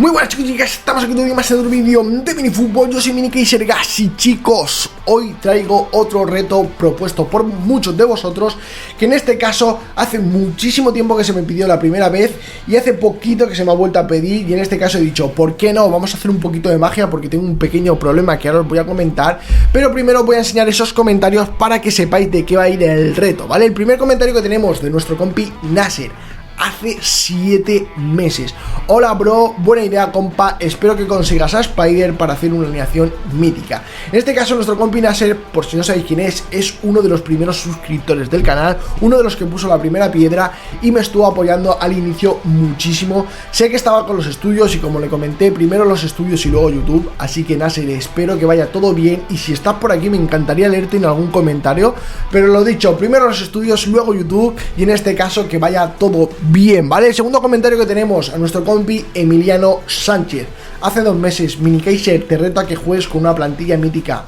Muy buenas chicos y chicas, estamos aquí todavía más en otro vídeo de minifútbol. Yo soy MiniKaiserGas y chicos, hoy traigo otro reto propuesto por muchos de vosotros, que en este caso hace muchísimo tiempo que se me pidió la primera vez y hace poquito que se me ha vuelto a pedir, y en este caso he dicho, ¿por qué no? Vamos a hacer un poquito de magia porque tengo un pequeño problema que ahora os voy a comentar, pero primero os voy a enseñar esos comentarios para que sepáis de qué va a ir el reto, ¿vale? El primer comentario que tenemos de nuestro compi Nasser, hace 7 meses. Hola bro, buena idea compa, espero que consigas a Spider para hacer una alineación mítica. En este caso nuestro compi Nasser, por si no sabéis quién es uno de los primeros suscriptores del canal, uno de los que puso la primera piedra y me estuvo apoyando al inicio muchísimo. Sé que estaba con los estudios y como le comenté, primero los estudios y luego YouTube, así que Nasser, espero que vaya todo bien y si estás por aquí me encantaría leerte en algún comentario, pero lo dicho, primero los estudios, luego YouTube y en este caso que vaya todo bien, ¿vale? El segundo comentario que tenemos a nuestro compi Emiliano Sánchez. Hace 2 meses, MiniKaiser, te reto a que juegues con una plantilla mítica.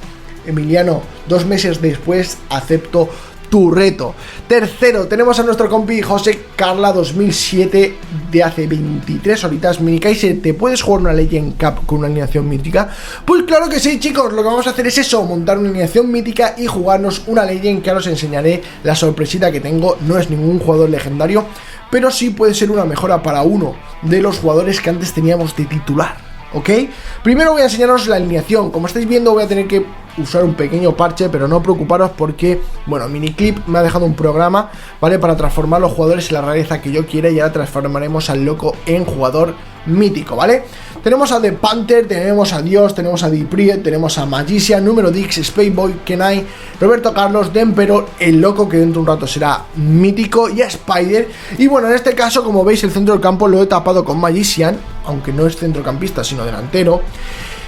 Emiliano, 2 meses después acepto tu reto. Tercero, tenemos a nuestro compi José Carla 2007 de hace 23 horitas. MiniKaiser, ¿te puedes jugar una Legend Cup con una alineación mítica? Pues claro que sí, chicos, lo que vamos a hacer es eso, montar una alineación mítica y jugarnos una Legend, que ahora os enseñaré la sorpresita que tengo. No es ningún jugador legendario, pero sí puede ser una mejora para uno de los jugadores que antes teníamos de titular, ¿ok? Primero voy a enseñaros la alineación. Como estáis viendo voy a tener que usar un pequeño parche, pero no preocuparos porque, bueno, Miniclip me ha dejado un programa, ¿vale? Para transformar los jugadores en la rareza que yo quiera y ahora transformaremos al loco en jugador mítico, ¿vale? Tenemos a The Panther, tenemos a Dios, tenemos a Dipriet, tenemos a Magician, Número Dix, Spaceboy, Kenai, Roberto Carlos, The Emperor, el loco que dentro de un rato será mítico y a Spider. Y bueno, en este caso, como veis, el centro del campo lo he tapado con Magician, aunque no es centrocampista sino delantero.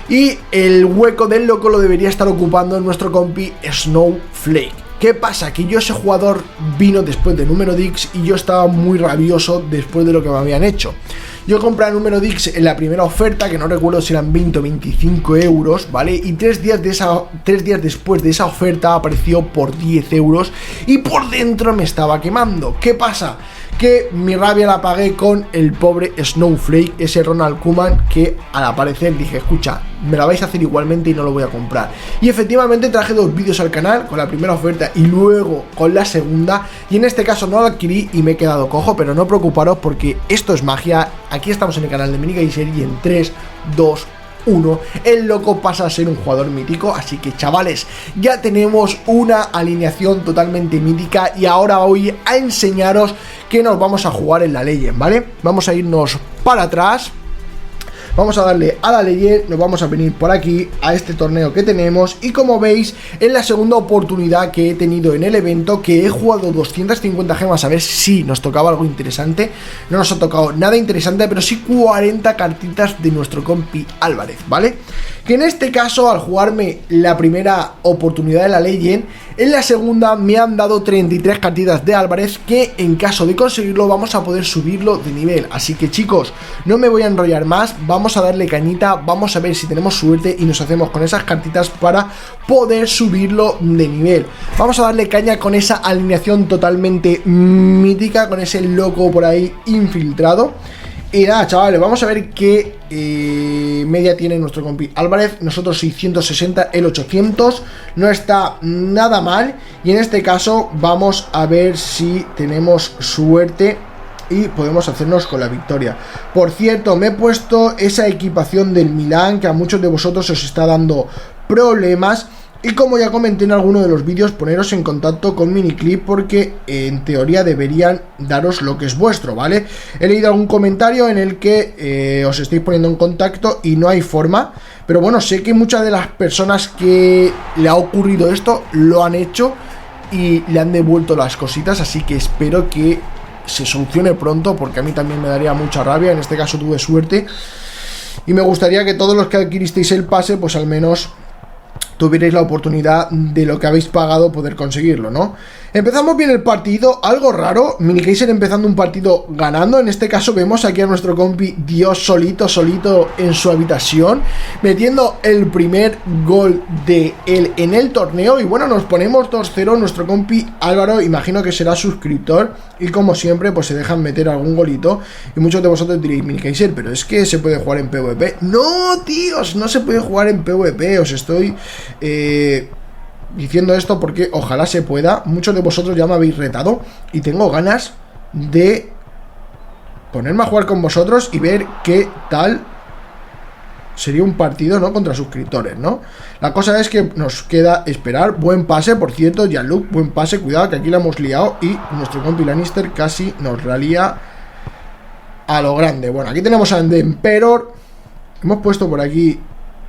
Y el hueco del loco lo debería estar ocupando nuestro compi Snowflake. ¿Qué pasa? Que yo, ese jugador vino después de Número Dix y yo estaba muy rabioso después de lo que me habían hecho. Yo compré a Número Dix en la primera oferta, que no recuerdo si eran 20 o 25 euros, ¿vale? Y 3 días después de esa oferta apareció por 10 euros y por dentro me estaba quemando. ¿Qué pasa? Que mi rabia la pagué con el pobre Snowflake, ese Ronald Koeman, que al aparecer dije, escucha, me la vais a hacer igualmente y no lo voy a comprar. Y efectivamente traje 2 vídeos al canal, con la primera oferta y luego con la segunda, y en este caso no lo adquirí y me he quedado cojo, pero no preocuparos porque esto es magia. Aquí estamos en el canal de MiniKaiser y en 3, 2, 1, el loco pasa a ser un jugador mítico. Así que chavales, ya tenemos una alineación totalmente mítica y ahora voy a enseñaros que nos vamos a jugar en la Legend, ¿vale? Vamos a irnos para atrás, vamos a darle a la Legend, nos vamos a venir por aquí a este torneo que tenemos y como veis es la segunda oportunidad que he tenido en el evento, que he jugado 250 gemas a ver si nos tocaba algo interesante. No nos ha tocado nada interesante, pero sí 40 cartitas de nuestro compi Álvarez, ¿vale? Que en este caso, al jugarme la primera oportunidad de la Legend, en la segunda me han dado 33 cartitas de Álvarez, que en caso de conseguirlo vamos a poder subirlo de nivel. Así que chicos, no me voy a enrollar más, vamos a darle cañita, vamos a ver si tenemos suerte y nos hacemos con esas cartitas para poder subirlo de nivel. Vamos a darle caña con esa alineación totalmente mítica, con ese loco por ahí infiltrado. Y nada, chavales, vamos a ver qué media tiene nuestro compi Álvarez. Nosotros 660, el 800. No está nada mal. Y en este caso vamos a ver si tenemos suerte y podemos hacernos con la victoria. Por cierto, me he puesto esa equipación del Milán, que a muchos de vosotros os está dando problemas. Y como ya comenté en alguno de los vídeos, poneros en contacto con Miniclip porque en teoría deberían daros lo que es vuestro, ¿vale? He leído algún comentario en el que os estáis poniendo en contacto y no hay forma. Pero bueno, sé que muchas de las personas que le ha ocurrido esto lo han hecho y le han devuelto las cositas. Así que espero que se solucione pronto porque a mí también me daría mucha rabia. En este caso tuve suerte y me gustaría que todos los que adquiristeis el pase pues al menos tuvierais la oportunidad de lo que habéis pagado poder conseguirlo, ¿no? Empezamos bien el partido, algo raro, Minikaiser empezando un partido ganando, en este caso vemos aquí a nuestro compi Dios solito en su habitación, metiendo el primer gol de él en el torneo, y bueno, nos ponemos 2-0, nuestro compi Álvaro, imagino que será suscriptor, y como siempre, pues se dejan meter algún golito, y muchos de vosotros diréis, Minikaiser, pero es que se puede jugar en PvP, no, tíos, no se puede jugar en PvP, os estoy... diciendo esto porque ojalá se pueda. Muchos de vosotros ya me habéis retado y tengo ganas de ponerme a jugar con vosotros y ver qué tal sería un partido, ¿no? Contra suscriptores, ¿no? La cosa es que nos queda esperar. Buen pase, por cierto, Jean-Luc, buen pase, cuidado que aquí la hemos liado y nuestro compi Lannister casi nos ralía a lo grande. Bueno, aquí tenemos a The Emperor. Hemos puesto por aquí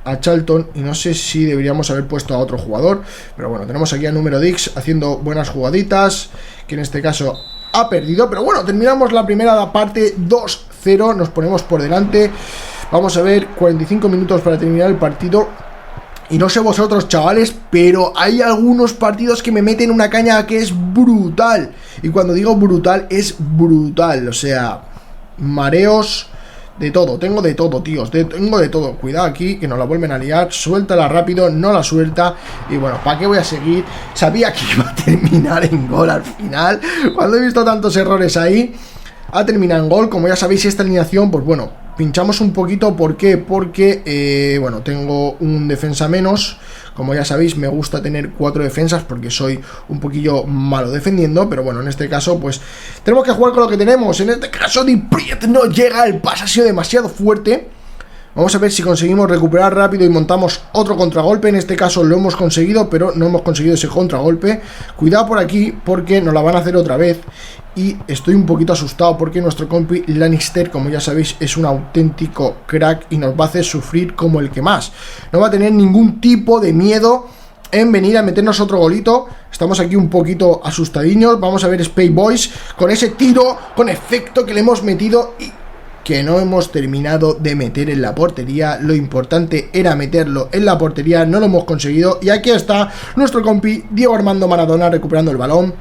a Charlton y no sé si deberíamos haber puesto a otro jugador, pero bueno, tenemos aquí a Número Dix haciendo buenas jugaditas, que en este caso ha perdido, pero bueno, terminamos la primera parte 2-0, nos ponemos por delante, vamos a ver, 45 minutos para terminar el partido, y no sé vosotros, chavales, pero hay algunos partidos que me meten una caña que es brutal, y cuando digo brutal, es brutal, o sea, mareos... De todo, tengo de todo, tíos, tengo de todo. Cuidado aquí, que nos la vuelven a liar. Suéltala rápido, no la suelta. Y bueno, ¿para qué voy a seguir? Sabía que iba a terminar en gol al final. Cuando he visto tantos errores ahí, ha terminado en gol. Como ya sabéis, esta alineación, pues bueno, pinchamos un poquito. ¿Por qué? Porque, bueno, tengo un defensa menos. Como ya sabéis, me gusta tener 4 defensas porque soy un poquillo malo defendiendo, pero bueno, en este caso, pues, tenemos que jugar con lo que tenemos. En este caso, Dipriet no llega, el pase ha sido demasiado fuerte. Vamos a ver si conseguimos recuperar rápido y montamos otro contragolpe. En este caso lo hemos conseguido, pero no hemos conseguido ese contragolpe. Cuidado por aquí, porque nos la van a hacer otra vez. Y estoy un poquito asustado porque nuestro compi Lannister, como ya sabéis, es un auténtico crack y nos va a hacer sufrir como el que más. No va a tener ningún tipo de miedo en venir a meternos otro golito. Estamos aquí un poquito asustadiños. Vamos a ver Space Boys con ese tiro con efecto que le hemos metido y que no hemos terminado de meter en la portería. Lo importante era meterlo en la portería, no lo hemos conseguido. Y aquí está nuestro compi Diego Armando Maradona recuperando el balón.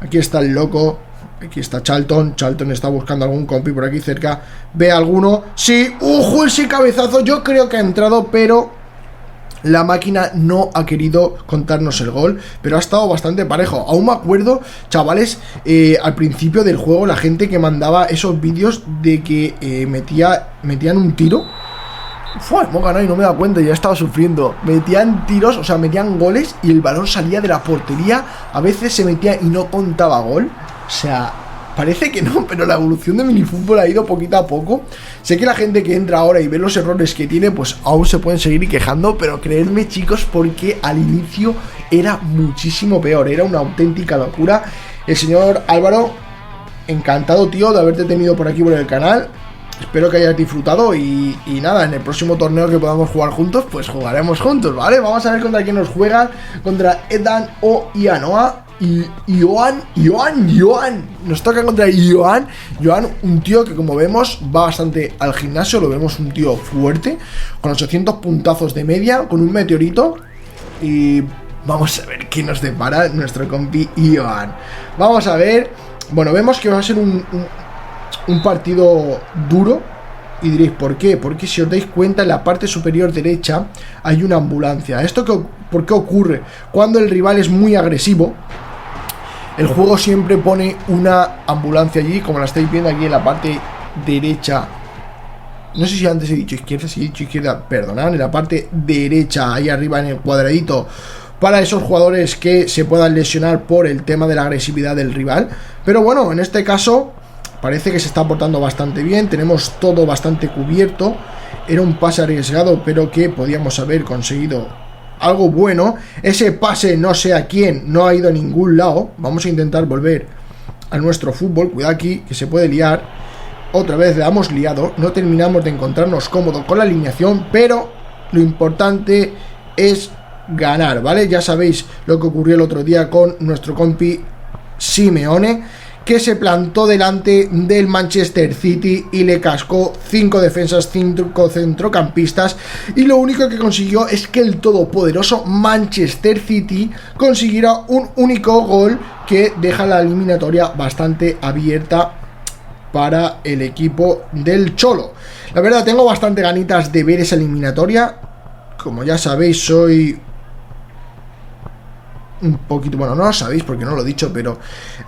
Aquí está el loco, aquí está Charlton. Charlton está buscando algún compi por aquí cerca. Ve alguno, sí, ¡ojo! Ese cabezazo, yo creo que ha entrado, pero la máquina no ha querido contarnos el gol, pero ha estado bastante parejo. Aún me acuerdo, chavales, al principio del juego, la gente que mandaba esos vídeos de que metían un tiro. Fue, hemos ganado y no me da cuenta, ya estaba sufriendo. Metían tiros, o sea, metían goles y el balón salía de la portería. A veces se metía y no contaba gol. O sea, parece que no, pero la evolución de minifútbol ha ido poquito a poco. Sé que la gente que entra ahora y ve los errores que tiene, pues aún se pueden seguir quejando, pero creedme, chicos, porque al inicio era muchísimo peor, era una auténtica locura. El señor Álvaro, encantado, tío, de haberte tenido por aquí por el canal. Espero que hayas disfrutado y nada, en el próximo torneo que podamos jugar juntos, pues jugaremos juntos, ¿vale? Vamos a ver contra quién nos juega, contra Edan o Ianoa. Y Joan, nos toca contra Joan, un tío que, como vemos, va bastante al gimnasio. Lo vemos un tío fuerte, con 800 puntazos de media, con un meteorito. Y vamos a ver qué nos depara nuestro compi Joan. Vamos a ver. Bueno, vemos que va a ser un partido duro. Y diréis, ¿por qué? Porque si os dais cuenta, en la parte superior derecha hay una ambulancia. ¿Por qué ocurre? Cuando el rival es muy agresivo, el juego siempre pone una ambulancia allí, como la estáis viendo aquí en la parte derecha. No sé si antes he dicho izquierda, si he dicho izquierda, perdonad, en la parte derecha, ahí arriba en el cuadradito, para esos jugadores que se puedan lesionar por el tema de la agresividad del rival. Pero bueno, en este caso parece que se está portando bastante bien, tenemos todo bastante cubierto. Era un pase arriesgado, pero que podíamos haber conseguido algo bueno. Ese pase no sé a quién, no ha ido a ningún lado. Vamos a intentar volver a nuestro fútbol. Cuidado aquí, que se puede liar. Otra vez la hemos liado. No terminamos de encontrarnos cómodos con la alineación, pero lo importante es ganar, ¿vale? Ya sabéis lo que ocurrió el otro día con nuestro compi Simeone, que se plantó delante del Manchester City y le cascó 5 defensas, 5 centrocampistas, y lo único que consiguió es que el todopoderoso Manchester City consiguiera un único gol que deja la eliminatoria bastante abierta para el equipo del Cholo. La verdad, tengo bastante ganitas de ver esa eliminatoria. Como ya sabéis, soy un poquito, bueno, no lo sabéis porque no lo he dicho, pero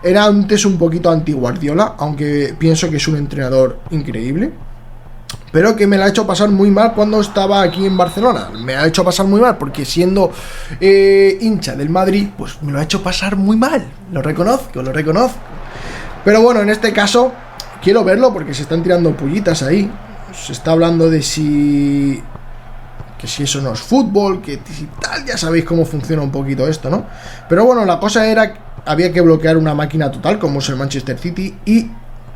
era antes un poquito anti-Guardiola, aunque pienso que es un entrenador increíble, pero que me la ha hecho pasar muy mal cuando estaba aquí en Barcelona. Me ha hecho pasar muy mal porque siendo hincha del Madrid, pues me lo ha hecho pasar muy mal. Lo reconozco. Pero bueno, en este caso quiero verlo porque se están tirando pullitas ahí. Se está hablando de que si eso no es fútbol, que si tal, ya sabéis cómo funciona un poquito esto, ¿no? Pero bueno, la cosa era, había que bloquear una máquina total como es el Manchester City y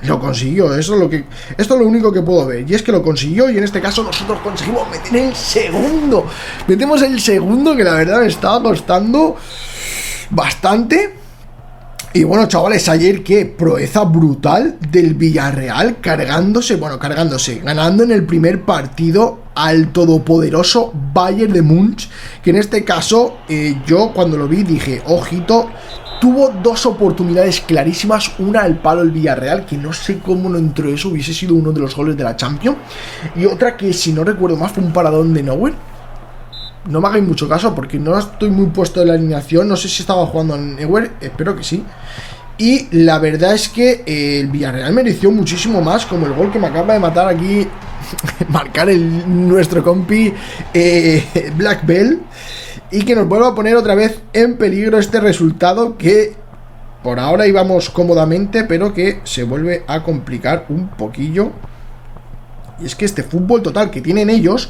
lo consiguió. Esto es lo único que puedo ver, y es que lo consiguió, y en este caso nosotros conseguimos meter el segundo. Metemos el segundo, que la verdad me estaba costando bastante. Y bueno, chavales, ayer qué proeza brutal del Villarreal cargándose, ganando en el primer partido al todopoderoso Bayern de Múnich, que en este caso yo cuando lo vi dije, ojito, tuvo 2 oportunidades clarísimas, una al palo el Villarreal, que no sé cómo no entró eso, hubiese sido uno de los goles de la Champions, y otra que si no recuerdo más fue un paradón de Neuer. No me hagáis mucho caso porque no estoy muy puesto en la alineación. No sé si estaba jugando en Neuer, espero que sí. Y la verdad es que el Villarreal mereció muchísimo más, como el gol que me acaba de matar aquí, marcar nuestro compi Black Bell, y que nos vuelva a poner otra vez en peligro este resultado que por ahora íbamos cómodamente, pero que se vuelve a complicar un poquillo. Y es que este fútbol total que tienen ellos,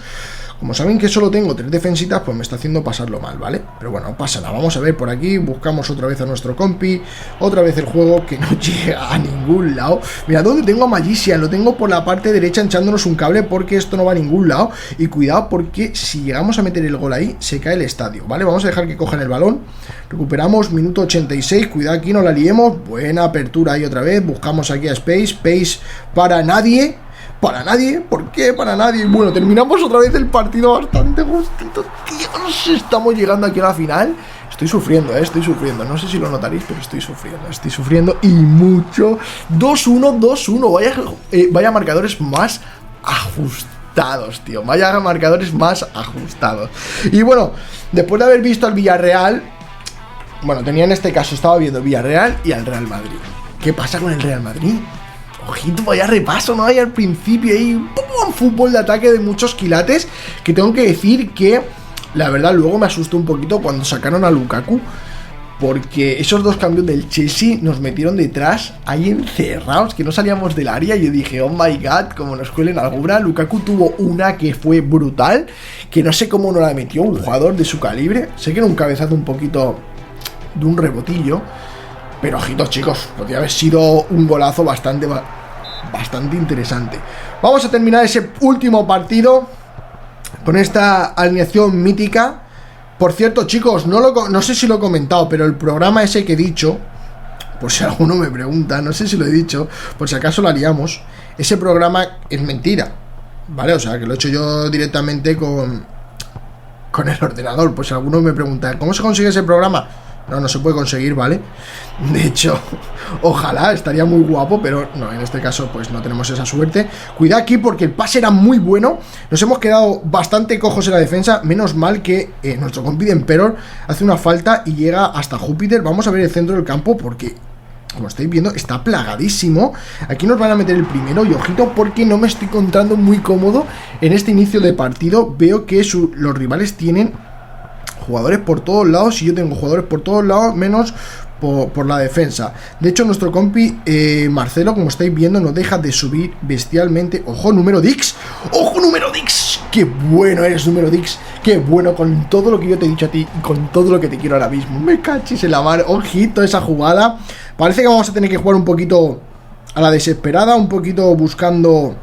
como saben que solo tengo 3 defensitas, pues me está haciendo pasarlo mal, ¿vale? Pero bueno, no pasa nada. Vamos a ver por aquí, buscamos otra vez a nuestro compi, otra vez el juego que no llega a ningún lado. Mira, ¿dónde tengo a Magician? Lo tengo por la parte derecha echándonos un cable porque esto no va a ningún lado. Y cuidado porque si llegamos a meter el gol ahí, se cae el estadio, ¿vale? Vamos a dejar que cojan el balón. Recuperamos, minuto 86, cuidado aquí, no la liemos. Buena apertura ahí otra vez, buscamos aquí a Space para nadie. Para nadie, ¿por qué? Para nadie. Bueno, terminamos otra vez el partido bastante justito. Dios, estamos llegando aquí a la final. Estoy sufriendo, no sé si lo notaréis, pero estoy sufriendo y mucho. 2-1, 2-1, vaya marcadores más ajustados, tío. Vaya marcadores más ajustados. Y bueno, después de haber visto al Villarreal, bueno, tenía en este caso, estaba viendo el Villarreal y al Real Madrid. ¿Qué pasa con el Real Madrid? Ojito, vaya repaso, ¿no? Hay al principio ahí un fútbol de ataque de muchos quilates, que tengo que decir que la verdad luego me asustó un poquito cuando sacaron a Lukaku, porque esos 2 cambios del Chelsea nos metieron detrás ahí encerrados, que no salíamos del área. Y yo dije, oh my god, como nos cuelen alguna. Lukaku tuvo una que fue brutal, que no sé cómo no la metió un jugador de su calibre. Sé que era un cabezazo un poquito de un rebotillo, pero ojitos, chicos, podría haber sido un golazo bastante interesante. Vamos a terminar ese último partido con esta alineación mítica. Por cierto, chicos, no sé si lo he comentado, pero el programa ese que he dicho, por si alguno me pregunta, no sé si lo he dicho, por si acaso la liamos, ese programa es mentira, ¿vale? O sea, que lo he hecho yo directamente con el ordenador. Pues si alguno me pregunta, ¿cómo se consigue ese programa? No se puede conseguir, ¿vale? De hecho, ojalá, estaría muy guapo, pero no, en este caso pues no tenemos esa suerte. Cuidado aquí porque el pase era muy bueno. Nos hemos quedado bastante cojos en la defensa. Menos mal que nuestro compi de Emperor hace una falta y llega hasta Júpiter. Vamos a ver el centro del campo porque, como estáis viendo, está plagadísimo. Aquí nos van a meter el primero. Y ojito porque no me estoy encontrando muy cómodo en este inicio de partido. Veo que los rivales tienen jugadores por todos lados y yo tengo jugadores por todos lados menos por la defensa. De hecho, nuestro compi Marcelo, como estáis viendo, no deja de subir bestialmente. ¡Ojo, número Dix! ¡Ojo, número Dix! ¡Qué bueno eres, número Dix! ¡Qué bueno con todo lo que yo te he dicho a ti y con todo lo que te quiero ahora mismo! ¡Me cachis en la mar! ¡Ojito esa jugada! Parece que vamos a tener que jugar un poquito a la desesperada, un poquito buscando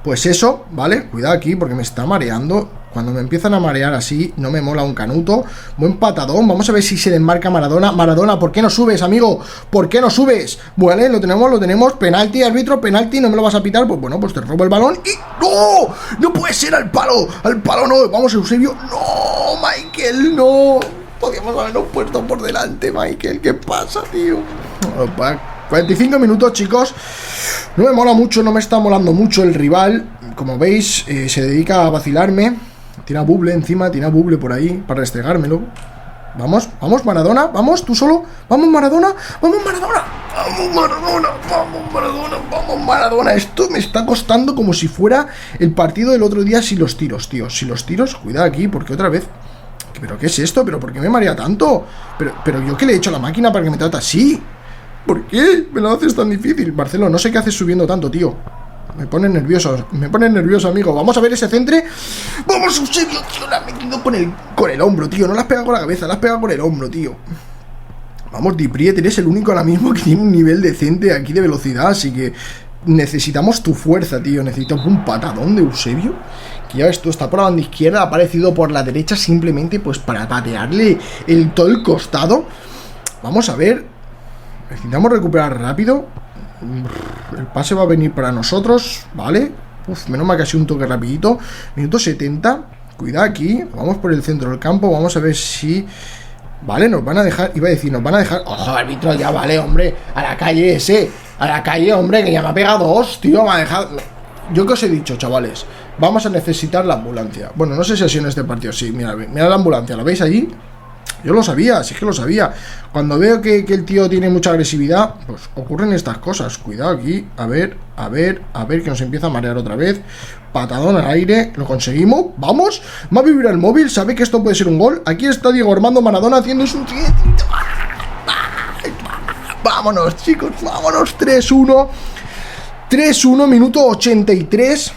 pues eso, ¿vale? Cuidado aquí porque me está mareando. Cuando me empiezan a marear así, no me mola un canuto. Buen patadón, vamos a ver si se desmarca Maradona. Maradona, ¿por qué no subes, amigo? ¿Por qué no subes? Vale, lo tenemos. Penalti, árbitro, penalti, no me lo vas a pitar. Pues bueno, pues te robo el balón y... ¡No! ¡No puede ser! ¡Al palo no! Vamos, Eusebio. ¡No, Michael, no! Podríamos habernos puesto por delante, Michael. ¿Qué pasa, tío? 45 minutos, chicos. No me mola mucho, no me está molando mucho el rival. Como veis, se dedica a vacilarme. Tira buble encima, tira buble por ahí para restregármelo. Vamos, Maradona, vamos, tú solo. Vamos, Maradona. Vamos, Maradona. Esto me está costando como si fuera el partido del otro día sin los tiros, tío. Sin los tiros, cuidado aquí, porque otra vez... ¿Pero qué es esto? ¿Pero por qué me marea tanto? ¿Pero yo qué le he hecho a la máquina para que me trate así? ¿Por qué me lo haces tan difícil? Marcelo, no sé qué haces subiendo tanto, tío. Me pone nervioso, amigo. Vamos a ver ese centre. ¡Vamos, Eusebio, tío! La has metido con el hombro, tío. No la has pegado con la cabeza, la has pegado con el hombro, tío. Vamos, Dipriet, eres el único ahora mismo que tiene un nivel decente aquí de velocidad. Así que necesitamos tu fuerza, tío. Necesitamos un patadón de Eusebio. Que ya ves tú, está por la banda izquierda, ha aparecido por la derecha simplemente pues para patearle todo el costado. Vamos a ver. Necesitamos recuperar rápido. El pase va a venir para nosotros, ¿vale? Menos mal que ha sido un toque rapidito. Minuto 70. Cuidado aquí. Vamos por el centro del campo. Vamos a ver si... Vale, nos van a dejar... Iba a decir, nos van a dejar... ¡Oh, árbitro! Ya vale, hombre. A la calle ese. A la calle, hombre, que ya me ha pegado dos, tío. Me ha dejado... Yo que os he dicho, chavales. Vamos a necesitar la ambulancia. Bueno, no sé si ha sido en este partido. Sí, mira la ambulancia. ¿La veis allí? Yo lo sabía, sí que lo sabía. Cuando veo que el tío tiene mucha agresividad, pues ocurren estas cosas. Cuidado aquí, a ver, que nos empieza a marear otra vez. Patadón al aire, lo conseguimos. Vamos, va a vibrar el móvil, sabe que esto puede ser un gol. Aquí está Diego Armando Maradona haciendo su... Vámonos, chicos, vámonos. 3-1. 3-1, minuto 83.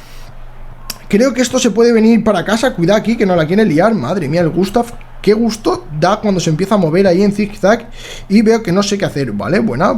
Creo que esto se puede venir para casa. Cuidado aquí, que no la quiere liar. Madre mía, el Gustav. Qué gusto da cuando se empieza a mover ahí en zigzag. Y veo que no sé qué hacer. Vale, buena.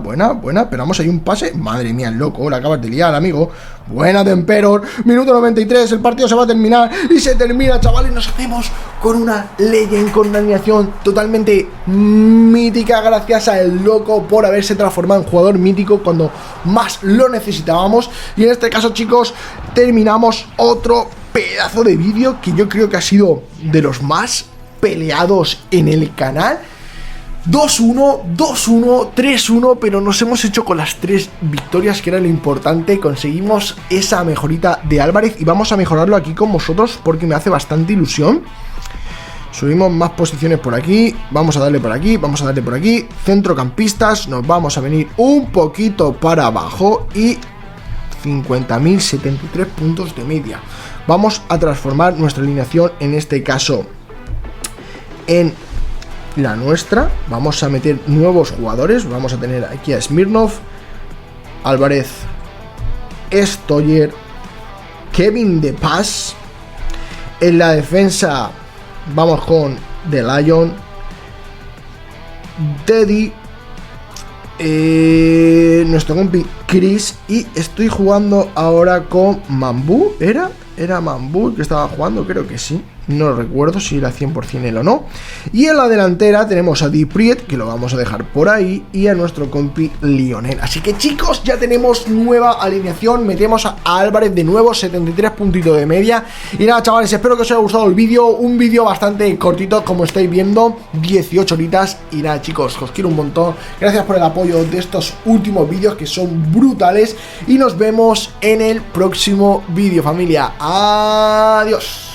Esperamos ahí un pase. Madre mía, el loco, la acabas de liar, amigo. Buena de Emperor. Minuto 93. El partido se va a terminar. Y se termina, chavales. Nos hacemos con una Legend, con una animación totalmente mítica. Gracias al loco por haberse transformado en jugador mítico cuando más lo necesitábamos. Y en este caso, chicos, terminamos otro pedazo de vídeo que yo creo que ha sido de los más peleados en el canal. 2-1, 2-1, 3-1, pero nos hemos hecho con las 3 victorias, que era lo importante. Conseguimos esa mejorita de Álvarez y vamos a mejorarlo aquí con vosotros porque me hace bastante ilusión. Subimos más posiciones por aquí, vamos a darle por aquí, vamos a darle por aquí. Centrocampistas, nos vamos a venir un poquito para abajo y 50.073 puntos de media. Vamos a transformar nuestra alineación, en este caso en la nuestra. Vamos a meter nuevos jugadores. Vamos a tener aquí a Smirnov, Álvarez, Stoyer, Kevin De Paz. En la defensa vamos con The Lion, Teddy, nuestro compi Chris, y estoy jugando ahora con Mambu. ¿Era Mambu el que estaba jugando? Creo que sí. No recuerdo si era 100% él o no. Y en la delantera tenemos a Dipriet, que lo vamos a dejar por ahí, y a nuestro compi Lionel. Así que, chicos, ya tenemos nueva alineación. Metemos a Álvarez de nuevo, 73 puntitos de media. Y nada, chavales, espero que os haya gustado el vídeo. Un vídeo bastante cortito, como estáis viendo, 18 horitas. Y nada, chicos, os quiero un montón. Gracias por el apoyo de estos últimos vídeos, que son brutales. Y nos vemos en el próximo vídeo, familia. Adiós.